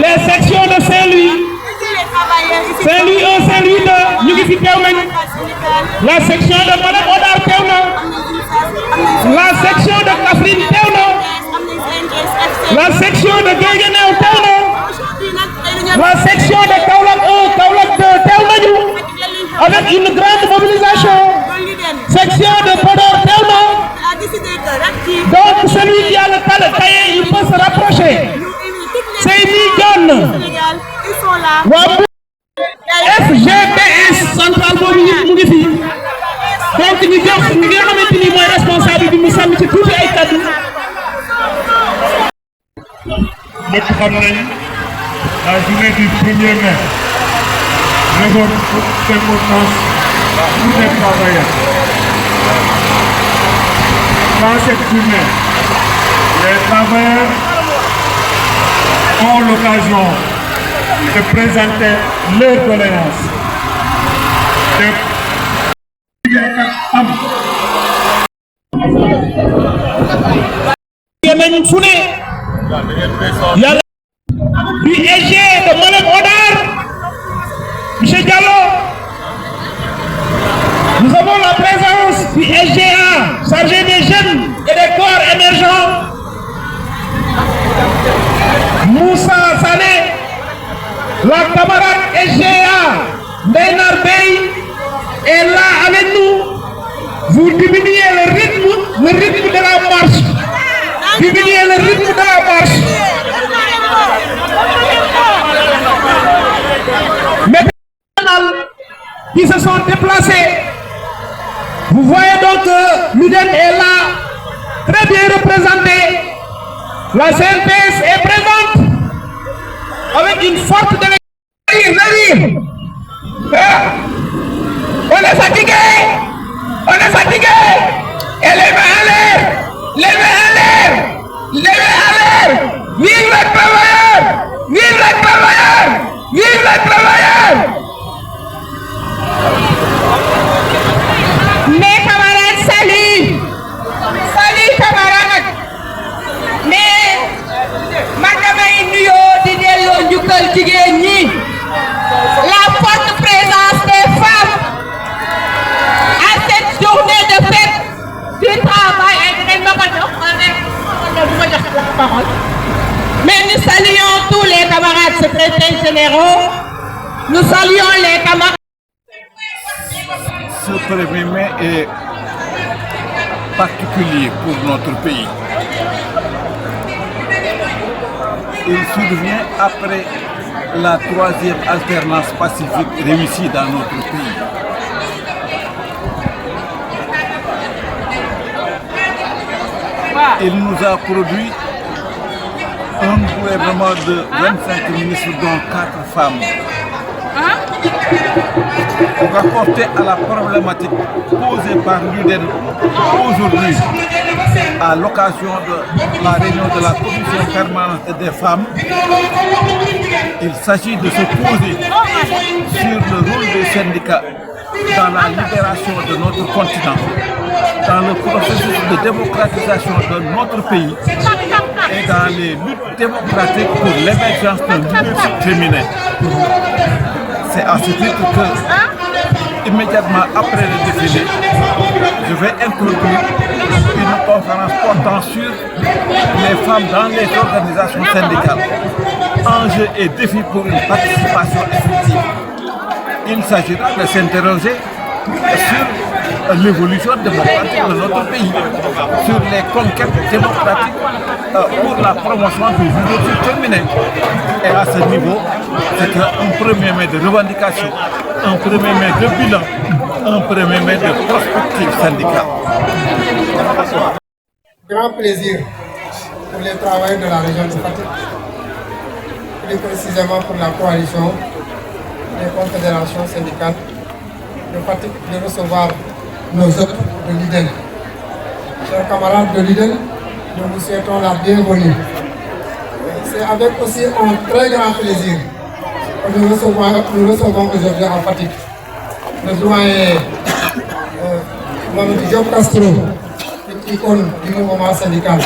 les sections de Saint-Louis, Saint-Louis 1, Saint-Louis 2, ñu ngi fi teew nañ. La section de Malem Hodar teew na. La section de Kaffrine teew na. La section de Guinguinéo teew na. La section de Kaolack 1, Kaolack 2 teew nañu avec une grande mobilisation. Section de Podor teew na. Donc celui qui a le cahier, il peut se rapprocher. Seyni Dione. FGTS central boobu yëpp mu ngi fi. Donc ñu jox ñi nga xamante ni mooy responsable bi mu sàmm ci tuuti ay kaddu. ñëpp xam nañ la journée du 1er mai révolte toute importance tous les travailleurs. Dans cette journée, les travailleurs ont l'occasion de présenter leurs doléances. Du EG de Malem Hodar, M. Diallo, nous avons la présence du EGA, chargé des jeunes et des corps émergents, Moussa Sané, la camarade EGA, Bernard Bey, est là avec nous. Vous diminuez le rythme de la marche. Diminuez le rythme de la marche. Mais qui se sont déplacés. Vous voyez donc que l'UDEN est là, très bien représenté. La CNPS est présente avec une forte délégation. On est fatigué. On est fatigué. Et les mains en l'air. Les mains en l'air. Les mains en l'air. Vive les travailleurs. Vive les travailleurs. Vive les travailleurs. Mes camarades, salut. Salut camarades. Mais madame Nuyo di delloo njukkal jigéen ñi. La forte présence des femmes à cette journée de fête du travail. Mais nous saluons tous les camarades secrétaires généraux. Nous saluons les camarades. Ce 1er mai est particulier pour notre pays. Il survient après la 3e alternance pacifique réussie dans notre pays. Il nous a produit un gouvernement de 25 ministres dont 4 femmes. Pour apporter à la problématique posée par l'UDEN aujourd'hui à l'occasion de la réunion de la commission permanente des femmes, il s'agit de se poser sur le rôle des syndicats dans la libération de notre continent, dans le processus de démocratisation de notre pays et dans les luttes démocratiques pour l'émergence d'un leadership féminin. C'est à ce titre que, immédiatement après le défilé, je vais introduire une conférence portant sur les femmes dans les organisations syndicales, enjeux et défis pour une participation effective. Il s'agira de s'interroger sur l'évolution démocratique de notre pays, sur les conquêtes démocratiques pour la promotion du leadership féminin. Et à ce niveau, c'est un 1er mai de revendication, un 1er mai de bilan, un 1er mai de prospective syndicale. Grand plaisir pour les travailleurs de la région de Fatick, plus précisément pour la coalition des confédérations syndicales de Fatick, de recevoir nos hôtes de l'UDEN. Chers camarades de l'UDEN, nous vous souhaitons la bienvenue. C'est avec aussi un très grand plaisir que nous recevons aujourd'hui à Fatick le doyen Mamadou Diop Castro, icône du mouvement syndical,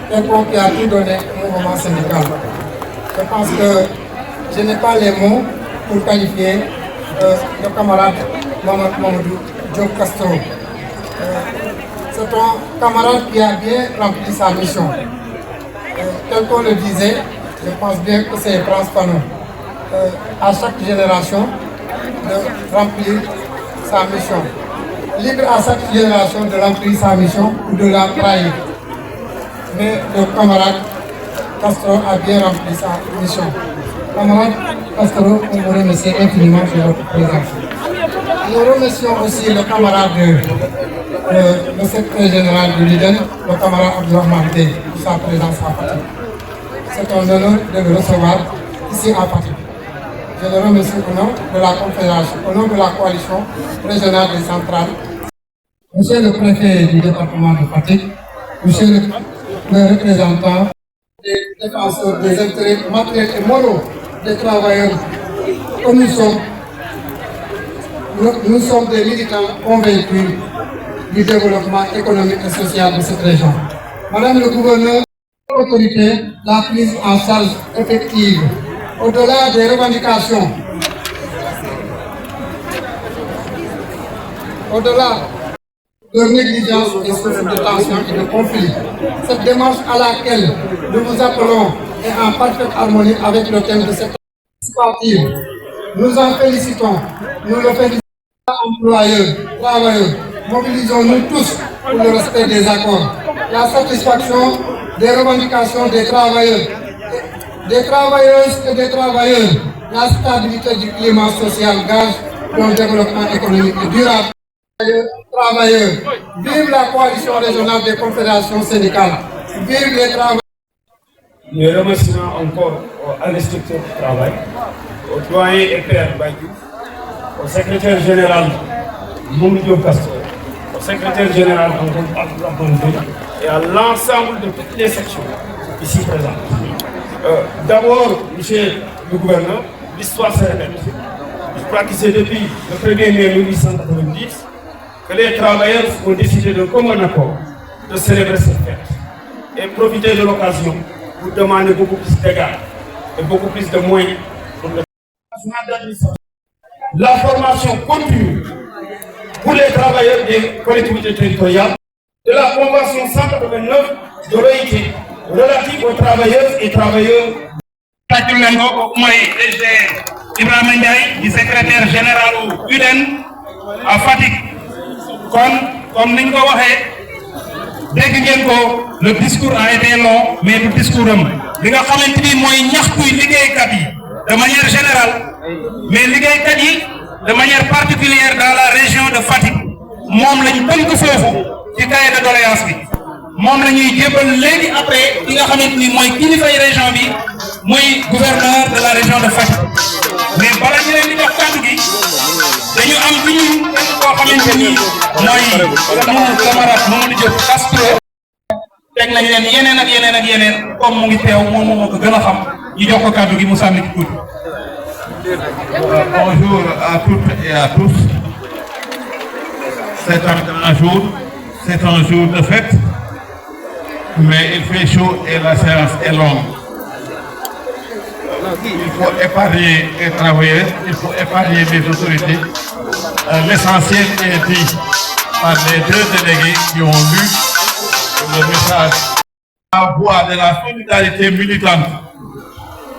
quelqu'un qui a tout donné au mouvement syndical. Je pense que je n'ai pas les mots pour qualifier le camarade Mamadou Diop Castro. C'est un camarade qui a bien rempli sa mission. Tel qu'on le disait, je pense bien que c'est transparent à chaque génération de remplir sa mission. Libre à chaque génération de remplir sa mission ou de la trahir. Mais le camarade Castro a bien rempli sa mission. Camarade Castro, on vous remercie infiniment de votre présence. Nous remercions aussi le camarade, le secrétaire général de l'IDEN, le camarade Abdourahmane Bey, pour sa présence à Fatick. C'est un honneur de le recevoir ici à Fatick. Je le remercie au nom de la Confédération, au nom de la coalition régionale et centrale. Monsieur le préfet du département de Fatick, monsieur le représentant des défenseurs des intérêts matériels et moraux des travailleurs, comme nous sommes des militants convaincus du développement économique et social de cette région. Madame le gouverneur, l'autorité, la prise en charge effective, au-delà des revendications, au-delà de négligence et sources de tension et de conflit. Cette démarche à laquelle nous vous appelons est en parfaite harmonie avec le thème de cette participative. Nous en félicitons, nous le félicitons employeurs, travailleurs. Mobilisons-nous tous pour le respect des accords. La satisfaction des revendications des travailleurs, des travailleuses et des travailleurs, la stabilité du climat social gage d'un développement économique et durable. Travailleurs, vive la coalition régionale des confédérations syndicales, vive les travailleurs. Nous remercions encore à l'inspecteur du travail, au doyen et père Badjou, au secrétaire général Mamadou Castro, au secrétaire général Abdourahmane Bey et à l'ensemble de toutes les sections ici présentes. D'abord, monsieur le gouverneur, l'histoire se répète. Je crois que c'est depuis le 1er mai 1890 que les travailleurs ont décidé de commun accord de célébrer cette fête et profiter de l'occasion pour demander beaucoup plus d'égards et beaucoup plus de moyens pour le la formation continue pour les travailleurs des collectivités territoriales de la Convention 189 de l'OIT relative aux travailleuses et travailleurs. Ibrahima Ndiaye du secrétaire général UDEN à Fatick. Comme niñ ko waxee dégg ngeen ko le discours a été long mais le discours am li nga xamante ni mooy ñaxtuy liggéeykat yi de manière générale mais liggéeykat yi de manière particulière dans la région de Fatick moom lañ tënk foofu ci cahier de doléance bi moom la ñuy jébbal léegi après ki nga xamante ni mooy kilifay région bi muy gouverneur de la région de Fatick mais bala ñu leen di jox kàddu gi dañu am bi ñu kenn koo xamante ni mooy sunu camarade Mamadou Diop Castro teg nañ leen yeneen ak yeneen ak yeneen comme mu ngi teew moom moo ko gën a xam ñu jox ko kàddu gi mu sànni ci tuuti. Bonjour à toutes et à tous. C'est un grand jour, c'est un jour de fête, mais il fait chaud et la séance est longue. Il faut épargner les travailleurs, il faut épargner les autorités. L'essentiel est dit par les deux délégués qui ont lu le message. La voix de la solidarité militante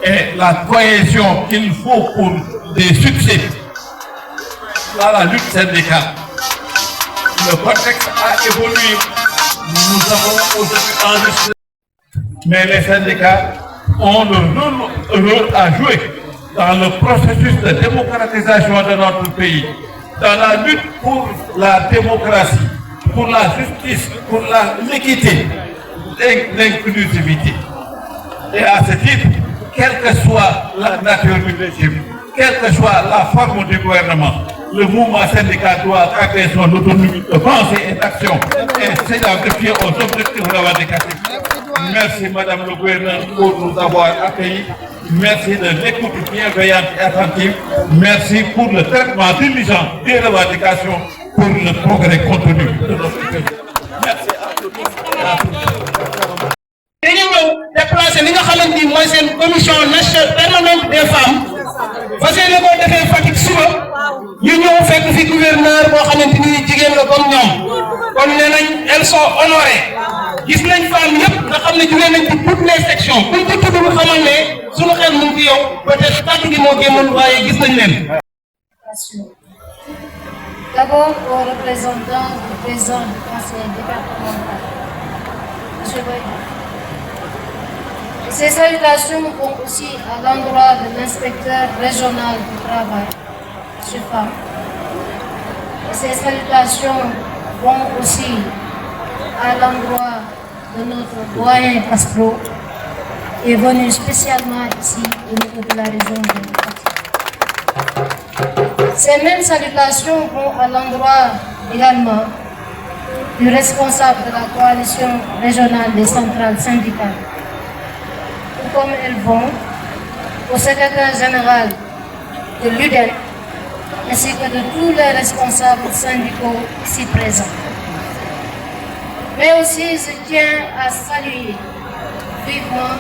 et la cohésion qu'il faut pour des succès dans la lutte syndicale. Le contexte a évolué. Nous avons aujourd'hui enregistré, mais les syndicats ont le rôle à jouer dans le processus de démocratisation de notre pays, dans la lutte pour la démocratie, pour la justice, pour l'équité, l'inclusivité. Et à ce titre, quelle que soit la nature du régime, quelle que soit la forme du gouvernement, le mouvement syndical doit garder son autonomie de pensée et d'action et s'identifier aux objectifs revendicatifs. Merci Madame le gouverneur pour nous avoir accueillis. Merci de l'écoute bienveillante et attentive. Merci pour le traitement diligent des revendications pour le progrès contenu de notre pays. Merci à tous. dañu ñëw déplacé li nga xamante ni mooy seen commission commission nationale permanente des femmes fas yéene koo defee Fatick suba ñu ñëw fekk fi gouverneur boo xamante ni jigéen la comme ñoom kon nee nañ elles sont honorées gis nañ femmes yëpp nga xam ne jugee nañ ci toutes les sections buñ ko tudd bu xamal ne suñu xel mu ngi ci yow peut-être kàddu gi moo génnoon waaye gis nañ leen. D'abord aux représentants du président du conseil départemental, M. Boye. Ces salutations vont aussi à l'endroit de l'inspecteur régional du travail, M. Pham. Et ces salutations vont aussi à l'endroit de notre doyen Castro, qui est venu spécialement ici au niveau de la région de Fatick. Ces mêmes salutations vont à l'endroit également du responsable de la coalition régionale des centrales syndicales, tout comme elles vont au secrétaire général de l'UDEN, ainsi que de tous les responsables syndicaux ici présents. Mais aussi, je tiens à saluer vivement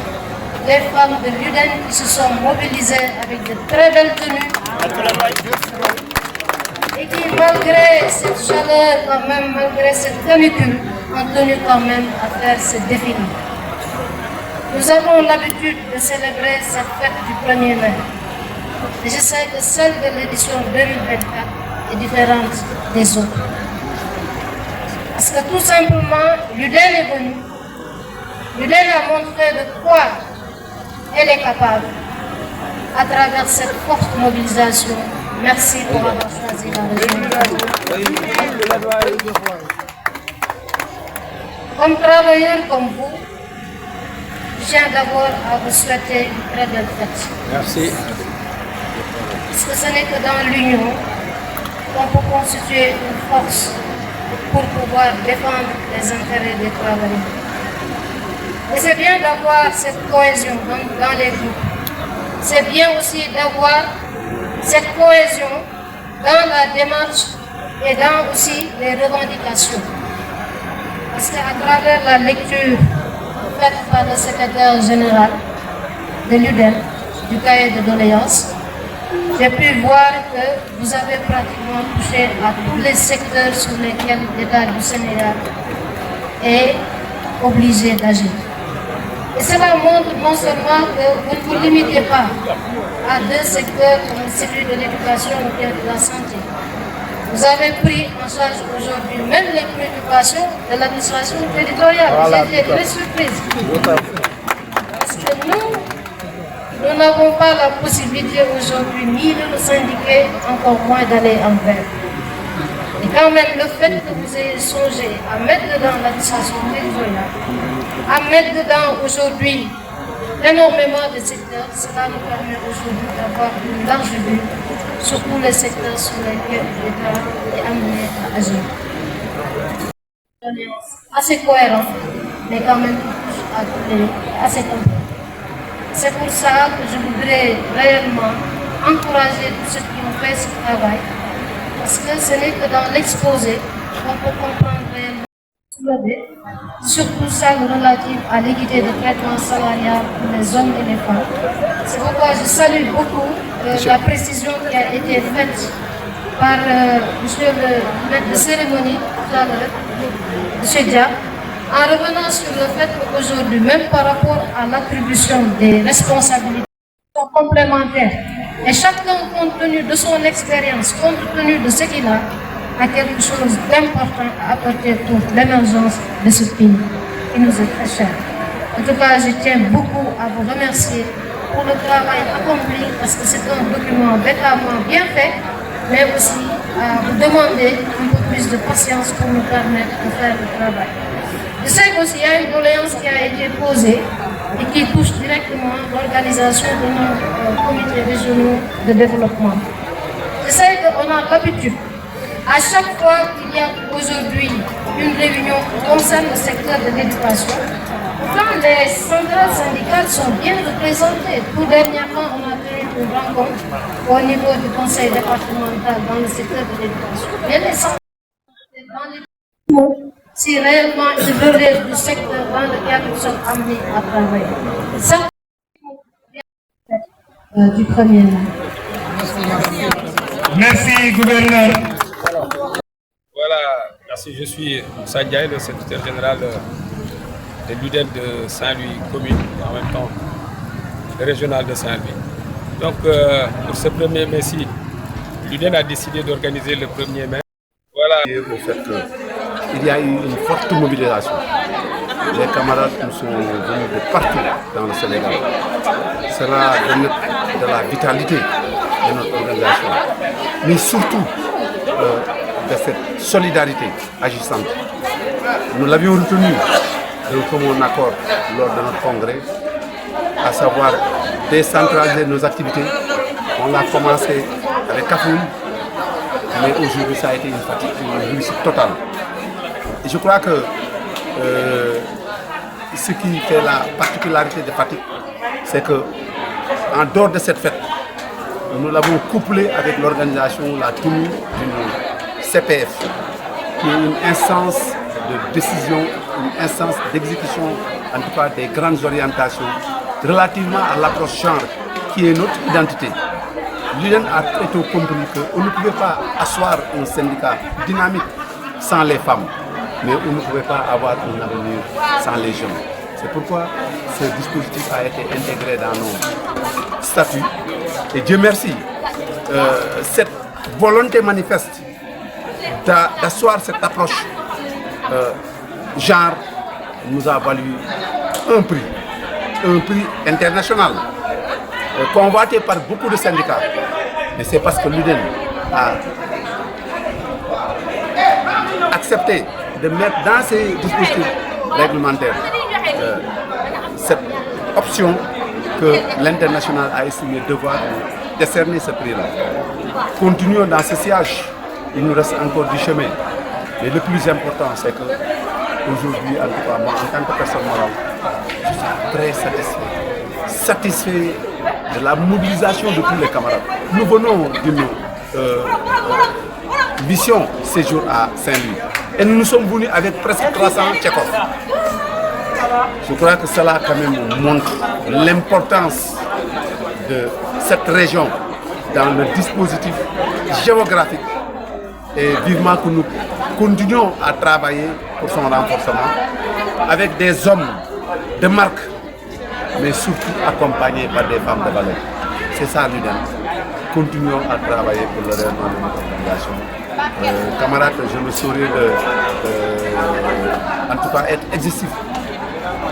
les femmes de l'UDEN qui se sont mobilisées avec de très belles tenues et qui, malgré cette chaleur, quand même, malgré cette canicule, ont tenu quand même à faire ce défilé. Nous avons l'habitude de célébrer cette fête du 1er mai. Et je sais que celle de l'édition 2024 est différente des autres. Parce que tout simplement, l'UDEN est venue. L'UDEN a montré de quoi elle est capable à travers cette forte mobilisation. Merci pour avoir choisi la région. Comme travailleur comme vous, je tiens d'abord à vous souhaiter une très belle fête. Merci. Parce que ce n'est que dans l'union qu'on peut constituer une force pour pouvoir défendre les intérêts des travailleurs. Et c'est bien d'avoir cette cohésion dans les groupes. C'est bien aussi d'avoir cette cohésion dans la démarche et dans aussi les revendications. Parce qu'à travers la lecture faite par le secrétaire général de l'UDEN, du cahier de doléances, j'ai pu voir que vous avez pratiquement touché à tous les secteurs sur lesquels l'État du Sénégal est obligé d'agir. Et cela montre non seulement que vous ne vous limitez pas à deux secteurs comme celui de l'éducation ou bien de la santé. Vous avez pris en charge aujourd'hui même les préoccupations de l'administration territoriale. J'ai été très surprise. Parce que nous n'avons pas la possibilité aujourd'hui ni de nous syndiquer, encore moins d'aller en grève. Et quand même le fait que vous ayez songé à mettre dedans l'administration territoriale, à mettre dedans aujourd'hui énormément de secteurs, cela nous permet aujourd'hui d'avoir une large vue sur tous les secteurs sur lesquels l'État est amené à agir. Assez cohérent, mais quand même assez complet. C'est pour ça que je voudrais réellement encourager tous ceux qui ont fait ce travail, parce que ce n'est que dans l'exposé qu'on peut comprendre réellement surtout celle relative à l'équité de traitement salarial pour les hommes et les femmes. C'est pourquoi je salue beaucoup la précision qui a été faite par monsieur le maître de cérémonie tout à l'heure, M. Dia, en revenant sur le fait qu'aujourd'hui, même par rapport à l'attribution des responsabilités sont complémentaires, et chacun, compte tenu de son expérience, compte tenu de ce qu'il a quelque chose d'important à apporter pour l'émergence de ce pays qui nous est très cher. En tout cas, je tiens beaucoup à vous remercier pour le travail accompli, parce que c'est un document bêtement bien fait, mais aussi à vous demander un peu plus de patience pour nous permettre de faire le travail. Je sais qu'aussi il y a une doléance qui a été posée et qui touche directement l'organisation de nos comités régionaux de développement. Je sais qu'on a l'habitude, à chaque fois qu'il y a aujourd'hui une réunion qui concerne le secteur de l'éducation, pourtant les centrales syndicales sont bien représentées. Tout dernièrement, on a tenu une rencontre au niveau du conseil départemental dans le secteur de l'éducation. Mais les centrales dans les si réellement ils relèvent du secteur dans lequel nous sommes amenés à travailler. du Premier mai. Merci, gouverneur. Voilà, merci. Je suis Sadjaï, le secrétaire général de l'UDEN de Saint-Louis commune, en même temps le régional de Saint-Louis. Donc, pour ce 1er mai-ci, l'UDEN a décidé d'organiser le 1er mai. Voilà. Au fait qu'il y a eu une forte mobilisation. Les camarades nous sont venus de partout dans le Sénégal. Cela donne de la vitalité de notre organisation, mais surtout de cette solidarité agissante. Nous l'avions retenu de commun accord lors de notre congrès, à savoir décentraliser nos activités. On a commencé avec Kafoun, mais aujourd'hui ça a été une réussite totale. Et je crois que ce qui fait la particularité de Fatick, c'est que en dehors de cette fête, nous l'avons couplé avec l'organisation, la tenue d'une CPF, qui est une instance de décision, une instance d'exécution, en tout cas des grandes orientations relativement à l'approche genre qui est notre identité. L'UDEN a très tôt compris qu'on ne pouvait pas asseoir un syndicat dynamique sans les femmes, mais on ne pouvait pas avoir un avenir sans les jeunes. C'est pourquoi ce dispositif a été intégré dans nos statuts. Et Dieu merci, cette volonté manifeste d'asseoir cette approche genre nous a valu un prix international, convoité par beaucoup de syndicats. Mais c'est parce que l'UDEN a accepté de mettre dans ces dispositifs réglementaires cette option que l'international a estimé devoir décerner ce prix-là. Continuons dans ce sillage, il nous reste encore du chemin. Mais le plus important, c'est que aujourd'hui, en tout cas moi, en tant que personne morale, je suis très satisfait de la mobilisation de tous les camarades. Nous venons d'une mission séjour à Saint-Louis et nous sommes venus avec presque 300 Tchékov. Je crois que cela quand même montre l'importance de cette région dans le dispositif géographique et vivement que nous continuons à travailler pour son renforcement avec des hommes de marque, mais surtout accompagnés par des femmes de valeur. C'est ça l'UDEN. Continuons à travailler pour le rayonnement de notre organisation. Camarades, je me sourie en tout cas être excessif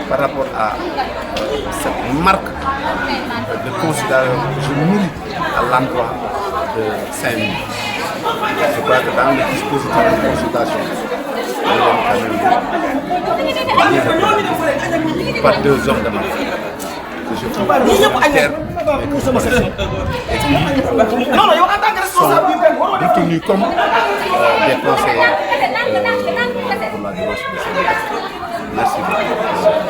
par rapport à cette marque de considération que je nourris à l'endroit de Saint-Louis. Je crois que dans le dispositif de consultation, pas deux hommes de marque. Je trouve que terre et qui sont détenus comme des conseillers pour la démarche de Sénégal. Merci beaucoup.